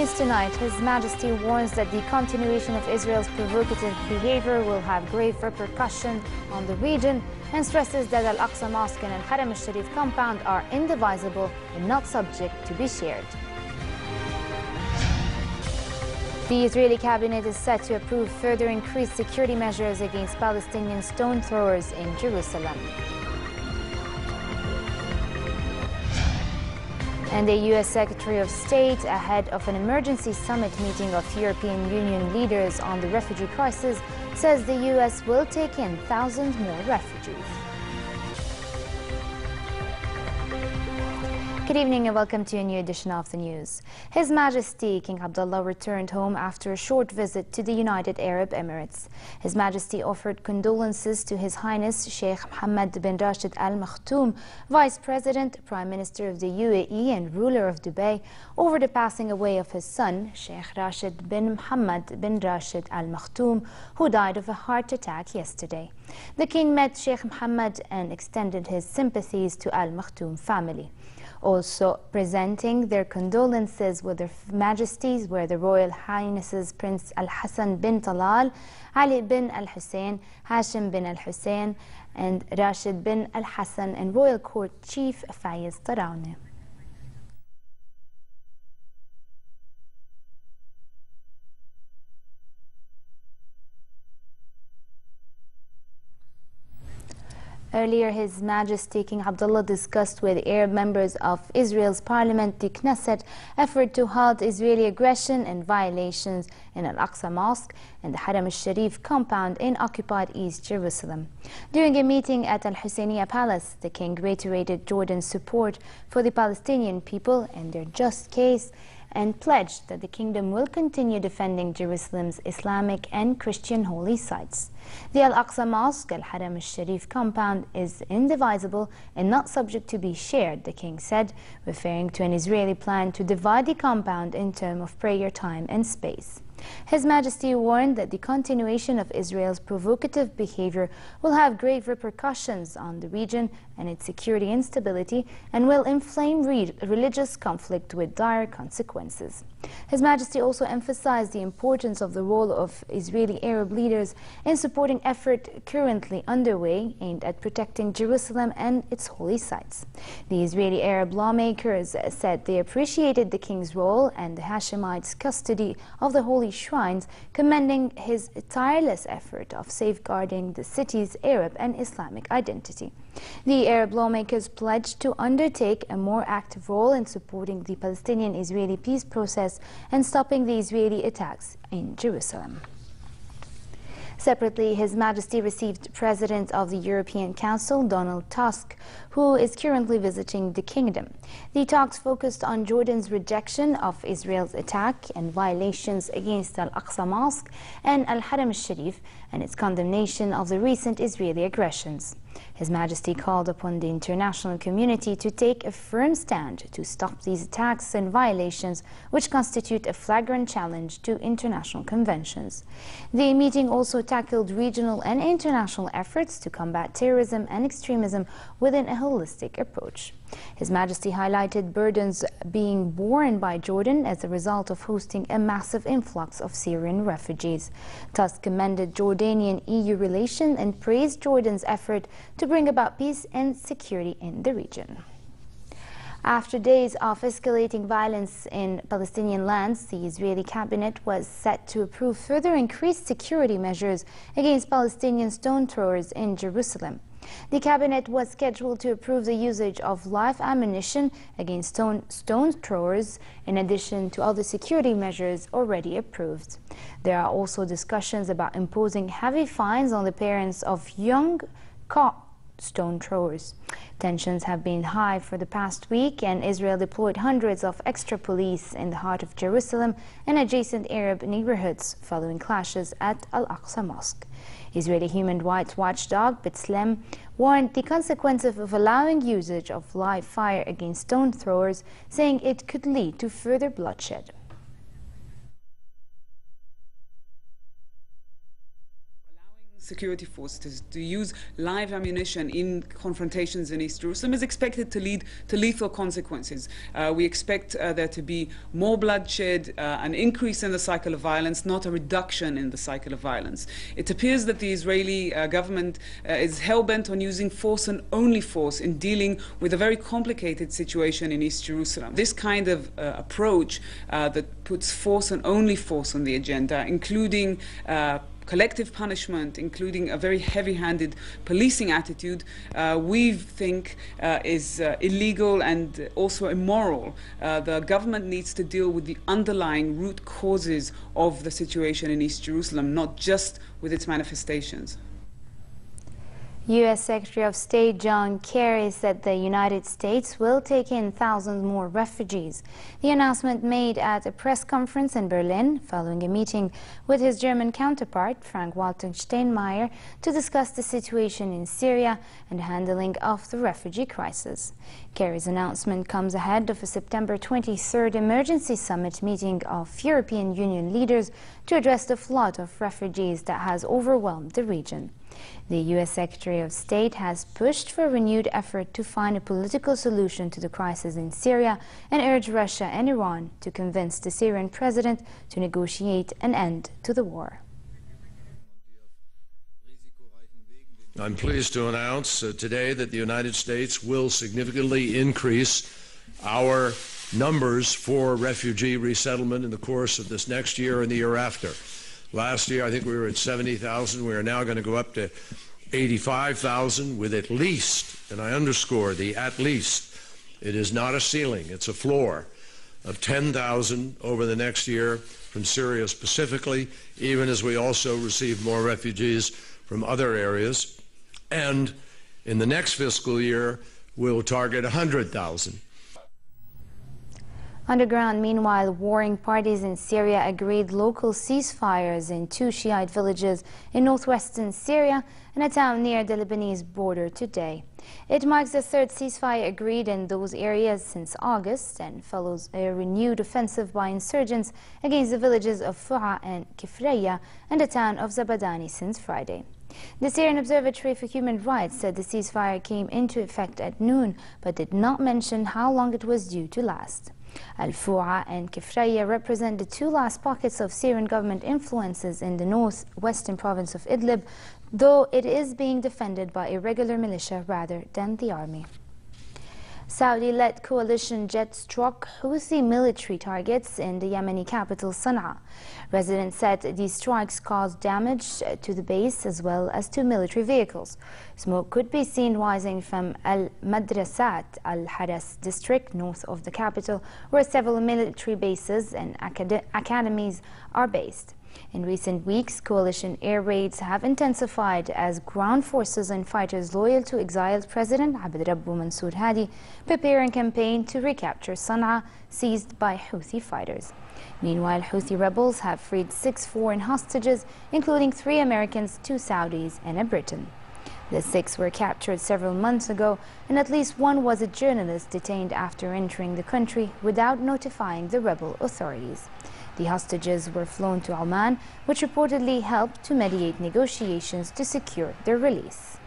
news tonight, His Majesty warns that the continuation of Israel's provocative behavior will have grave repercussions on the region and stresses that Al-Aqsa Mosque and Al-Haram al-Sharif compound are indivisible and not subject to be shared. The Israeli cabinet is set to approve further increased security measures against Palestinian stone throwers in Jerusalem. And the U.S. Secretary of State, ahead of an emergency summit meeting of European Union leaders on the refugee crisis, says the U.S. will take in thousands more refugees. Good evening and welcome to a new edition of the news. His Majesty King Abdullah returned home after a short visit to the United Arab Emirates. His Majesty offered condolences to His Highness Sheikh Mohammed bin Rashid Al Maktoum, Vice President, Prime Minister of the UAE and ruler of Dubai, over the passing away of his son, Sheikh Rashid bin Mohammed bin Rashid Al Maktoum, who died of a heart attack yesterday. The King met Sheikh Mohammed and extended his sympathies to Al Maktoum family. Also presenting their condolences with their Majesties were the Royal Highnesses Prince Al-Hassan bin Talal, Ali bin Al-Hussein, Hashim bin Al-Hussein, and Rashid bin Al-Hassan, and Royal Court Chief Fayez Tarawne. Earlier, His Majesty King Abdullah discussed with Arab members of Israel's parliament, the Knesset, effort to halt Israeli aggression and violations in Al-Aqsa Mosque and the Haram al-Sharif compound in occupied East Jerusalem. During a meeting at Al-Husseiniya Palace, the King reiterated Jordan's support for the Palestinian people and their just case, and pledged that the kingdom will continue defending Jerusalem's Islamic and Christian holy sites. The Al-Aqsa Mosque, Al-Haram al-Sharif compound is indivisible and not subject to be shared, the king said, referring to an Israeli plan to divide the compound in terms of prayer time and space. His Majesty warned that the continuation of Israel's provocative behavior will have grave repercussions on the region and its security instability and will inflame religious conflict with dire consequences. His Majesty also emphasized the importance of the role of Israeli Arab leaders in supporting effort currently underway aimed at protecting Jerusalem and its holy sites. The Israeli Arab lawmakers said they appreciated the king's role and the Hashemites' custody of the holy shrines, commending his tireless effort of safeguarding the city's Arab and Islamic identity. The Arab lawmakers pledged to undertake a more active role in supporting the Palestinian-Israeli peace process and stopping the Israeli attacks in Jerusalem. Separately, His Majesty received President of the European Council, Donald Tusk, who is currently visiting the kingdom. The talks focused on Jordan's rejection of Israel's attack and violations against Al-Aqsa Mosque and Al-Haram al-Sharif and its condemnation of the recent Israeli aggressions. His Majesty called upon the international community to take a firm stand to stop these attacks and violations, which constitute a flagrant challenge to international conventions. The meeting also tackled regional and international efforts to combat terrorism and extremism within a holistic approach. His Majesty highlighted burdens being borne by Jordan as a result of hosting a massive influx of Syrian refugees. Tusk commended Jordanian-EU relations and praised Jordan's effort to bring about peace and security in the region. After days of escalating violence in Palestinian lands, the Israeli cabinet was set to approve further increased security measures against Palestinian stone throwers in Jerusalem. The cabinet was scheduled to approve the usage of live ammunition against stone throwers, in addition to other security measures already approved. There are also discussions about imposing heavy fines on the parents of young caught stone throwers. Tensions have been high for the past week, and Israel deployed hundreds of extra police in the heart of Jerusalem and adjacent Arab neighborhoods following clashes at Al-Aqsa Mosque. Israeli human rights watchdog B'Tselem warned the consequences of allowing usage of live fire against stone throwers, saying it could lead to further bloodshed. security forces to use live ammunition in confrontations in East Jerusalem is expected to lead to lethal consequences. We expect there to be more bloodshed, an increase in the cycle of violence, not a reduction in the cycle of violence. It appears that the Israeli government is hell-bent on using force and only force in dealing with a very complicated situation in East Jerusalem. This kind of approach that puts force and only force on the agenda, including collective punishment, including a very heavy-handed policing attitude, we think is illegal and also immoral. The government needs to deal with the underlying root causes of the situation in East Jerusalem, not just with its manifestations. U.S. Secretary of State John Kerry said the United States will take in thousands more refugees. The announcement made at a press conference in Berlin following a meeting with his German counterpart, Frank-Walter Steinmeier, to discuss the situation in Syria and handling of the refugee crisis. Kerry's announcement comes ahead of a September 23rd emergency summit meeting of European Union leaders to address the flood of refugees that has overwhelmed the region. The U.S. Secretary of State has pushed for a renewed effort to find a political solution to the crisis in Syria and urged Russia and Iran to convince the Syrian president to negotiate an end to the war. I'm pleased to announce today that the United States will significantly increase our numbers for refugee resettlement in the course of this next year and the year after. Last year, I think we were at 70,000. We are now going to go up to 85,000 with at least, and I underscore the at least, it is not a ceiling, it's a floor, of 10,000 over the next year from Syria specifically, even as we also receive more refugees from other areas. And in the next fiscal year, we'll target 100,000. Underground, meanwhile, warring parties in Syria agreed local ceasefires in 2 Shiite villages in northwestern Syria and a town near the Lebanese border today. It marks the 3rd ceasefire agreed in those areas since August and follows a renewed offensive by insurgents against the villages of Fu'a and Kifraya and the town of Zabadani since Friday. The Syrian Observatory for Human Rights said the ceasefire came into effect at noon, but did not mention how long it was due to last. Al-Fu'a and Kifraya represent the 2 last pockets of Syrian government influences in the northwestern province of Idlib, though it is being defended by irregular militia rather than the army. Saudi-led coalition jets struck Houthi military targets in the Yemeni capital Sana'a. Residents said these strikes caused damage to the base as well as to military vehicles. Smoke could be seen rising from Al-Madrasat Al-Haras district north of the capital, where several military bases and academies are based. In recent weeks, coalition air raids have intensified as ground forces and fighters loyal to exiled President Abdrabbu Mansour Hadi prepare a campaign to recapture Sana'a, seized by Houthi fighters. Meanwhile, Houthi rebels have freed 6 foreign hostages, including 3 Americans, 2 Saudis, and a Briton. The 6 were captured several months ago, and at least one was a journalist detained after entering the country without notifying the rebel authorities. The hostages were flown to Oman, which reportedly helped to mediate negotiations to secure their release.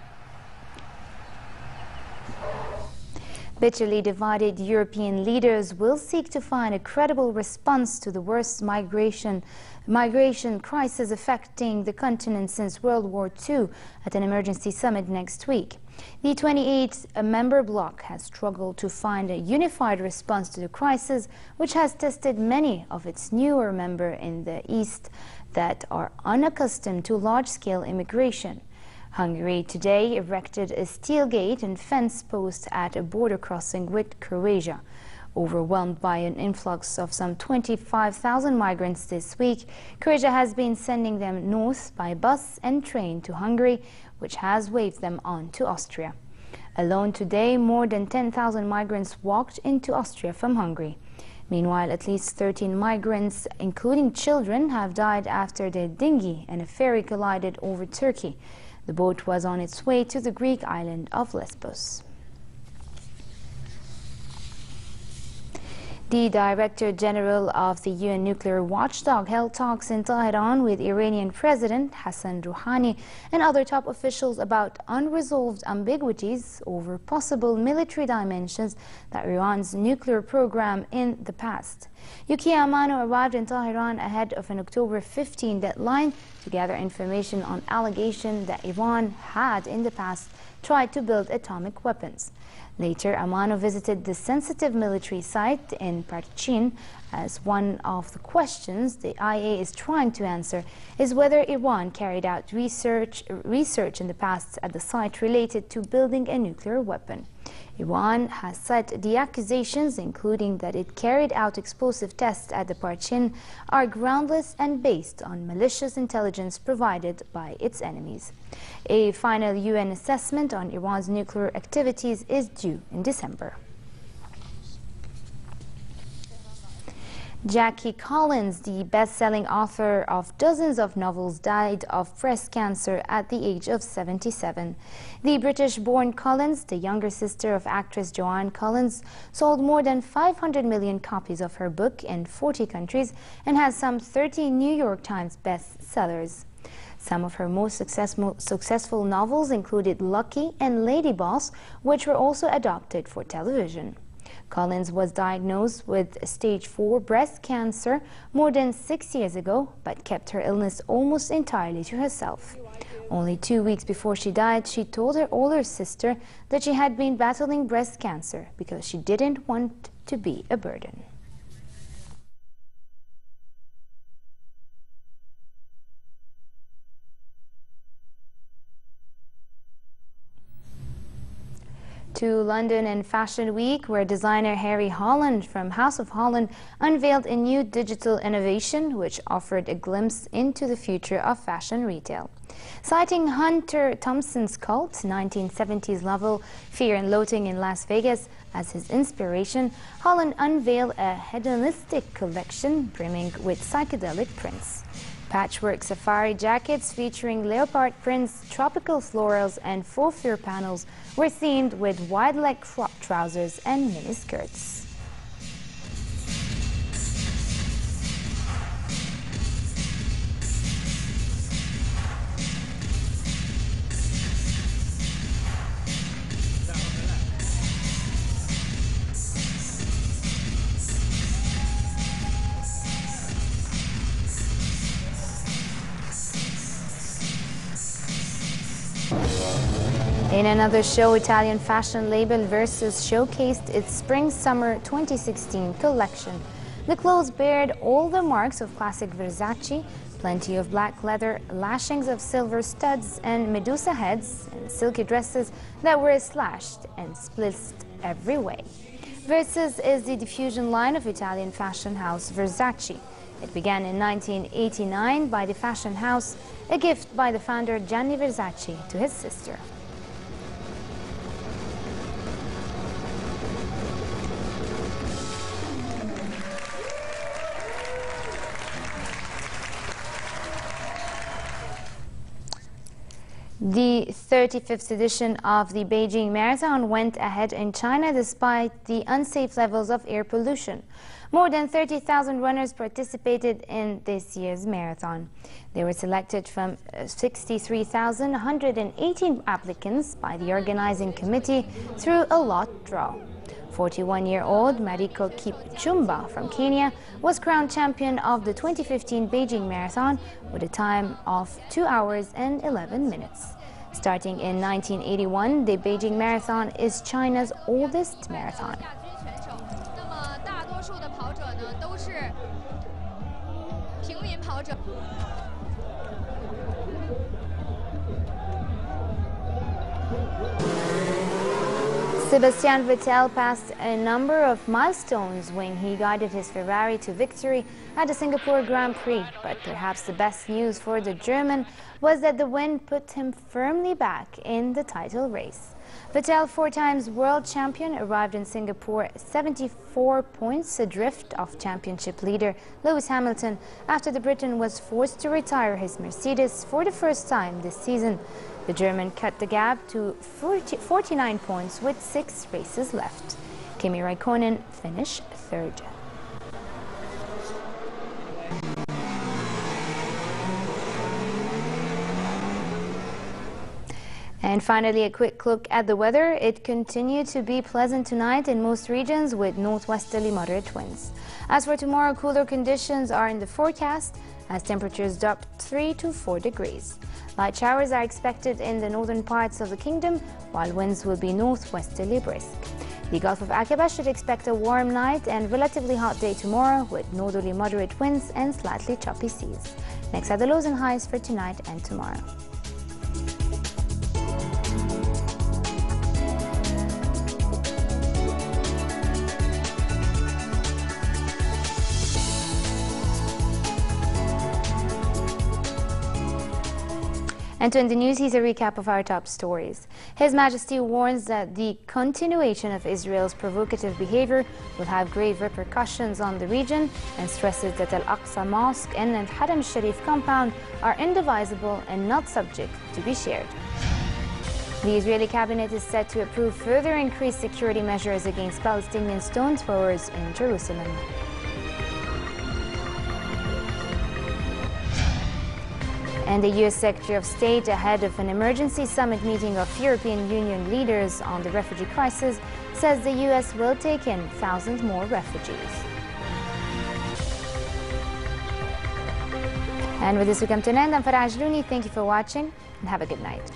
Bitterly divided European leaders will seek to find a credible response to the worst migration crisis affecting the continent since World War II at an emergency summit next week. The 28-member bloc has struggled to find a unified response to the crisis, which has tested many of its newer members in the East that are unaccustomed to large-scale immigration. Hungary today erected a steel gate and fence post at a border crossing with Croatia. Overwhelmed by an influx of some 25,000 migrants this week, Croatia has been sending them north by bus and train to Hungary, which has waved them on to Austria. Alone today, more than 10,000 migrants walked into Austria from Hungary. Meanwhile, at least 13 migrants, including children, have died after their dinghy and a ferry collided over Turkey. The boat was on its way to the Greek island of Lesbos. The Director General of the UN nuclear watchdog held talks in Tehran with Iranian President Hassan Rouhani and other top officials about unresolved ambiguities over possible military dimensions that Iran's nuclear program in the past. Yukiya Amano arrived in Tehran ahead of an October 15 deadline to gather information on allegations that Iran had in the past tried to build atomic weapons. Later, Amano visited the sensitive military site in Parchin, as one of the questions the IA is trying to answer is whether Iran carried out research in the past at the site related to building a nuclear weapon. Iran has said the accusations, including that it carried out explosive tests at the Parchin, are groundless and based on malicious intelligence provided by its enemies. A final UN assessment on Iran's nuclear activities is due in December. Jackie Collins, the best-selling author of dozens of novels, died of breast cancer at the age of 77. The British-born Collins, the younger sister of actress Joanne Collins, sold more than 500 million copies of her book in 40 countries and has some 30 New York Times bestsellers. Some of her most successful novels included Lucky and Lady Boss, which were also adapted for television. Collins was diagnosed with stage 4 breast cancer more than 6 years ago, but kept her illness almost entirely to herself. Only 2 weeks before she died, she told her older sister that she had been battling breast cancer because she didn't want to be a burden. To London and Fashion Week, where designer Harry Holland from House of Holland unveiled a new digital innovation which offered a glimpse into the future of fashion retail. Citing Hunter Thompson's cult 1970s novel Fear and Loathing in Las Vegas as his inspiration, Holland unveiled a hedonistic collection brimming with psychedelic prints. Patchwork safari jackets featuring leopard prints, tropical florals, and faux fur panels were themed with wide-leg crop trousers and miniskirts. In another show, Italian fashion label Versus showcased its Spring-Summer 2016 collection. The clothes bared all the marks of classic Versace, plenty of black leather, lashings of silver studs, and Medusa heads, and silky dresses that were slashed and splitzed every way. Versus is the diffusion line of Italian fashion house Versace. It began in 1989 by the fashion house, a gift by the founder Gianni Versace to his sister. The 35th edition of the Beijing Marathon went ahead in China despite the unsafe levels of air pollution. More than 30,000 runners participated in this year's marathon. They were selected from 63,118 applicants by the organizing committee through a lot draw. 41-year-old Mariko Kipchumba from Kenya was crowned champion of the 2015 Beijing Marathon with a time of 2 hours and 11 minutes. Starting in 1981, the Beijing Marathon is China's oldest marathon. Sebastian Vettel passed a number of milestones when he guided his Ferrari to victory at the Singapore Grand Prix, but perhaps the best news for the German was that the win put him firmly back in the title race. Vettel, 4 times world champion, arrived in Singapore 74 points adrift of championship leader Lewis Hamilton after the Briton was forced to retire his Mercedes for the first time this season. The German cut the gap to 49 points with 6 races left. Kimi Raikkonen finished 3rd. And finally, a quick look at the weather. It continued to be pleasant tonight in most regions with northwesterly moderate winds. As for tomorrow, cooler conditions are in the forecast as temperatures drop 3 to 4 degrees. Light showers are expected in the northern parts of the kingdom, while winds will be northwesterly brisk. The Gulf of Aqaba should expect a warm night and relatively hot day tomorrow with northerly moderate winds and slightly choppy seas. Next are the lows and highs for tonight and tomorrow. And to end the news, here's a recap of our top stories. His Majesty warns that the continuation of Israel's provocative behavior will have grave repercussions on the region and stresses that Al-Aqsa Mosque and Al-Haram Sharif compound are indivisible and not subject to be shared. The Israeli cabinet is set to approve further increased security measures against Palestinian stone throwers in Jerusalem. And the U.S. Secretary of State, ahead of an emergency summit meeting of European Union leaders on the refugee crisis, says the U.S. will take in thousands more refugees. And with this we come to an end. I'm Farah Ajlouni. Thank you for watching and have a good night.